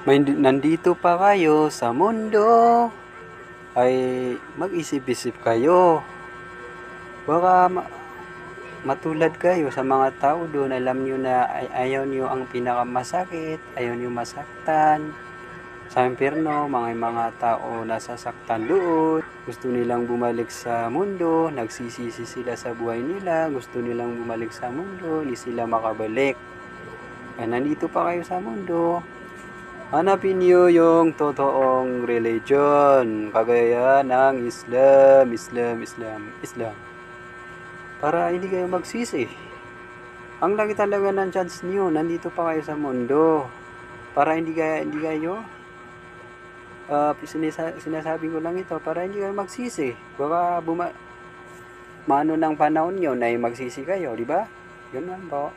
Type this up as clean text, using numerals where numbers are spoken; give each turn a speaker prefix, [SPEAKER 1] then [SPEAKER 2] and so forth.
[SPEAKER 1] Nandito pa kayo sa mundo, ay mag-isip-isip kayo. Baka matulad kayo sa mga tao doon, alam nyo na ayaw nyo ang pinakamasakit, ayaw nyo masaktan. Sa impyerno, mga tao nasasaktan doon, gusto nilang bumalik sa mundo, nagsisisi sila sa buhay nila, gusto nilang bumalik sa mundo, hindi sila makabalik. Kaya nandito pa kayo sa mundo, hanapin niyo yung totoong religion, kagaya ng Islam. Para hindi kayo magsisi. Ang laki talaga ng chance niyo, nandito pa kayo sa mundo. Para hindi kayo sinasabi ko lang ito para hindi kayo magsisi. Baka mano ng panahon nyo na magsisi kayo, di ba? Yun lang po.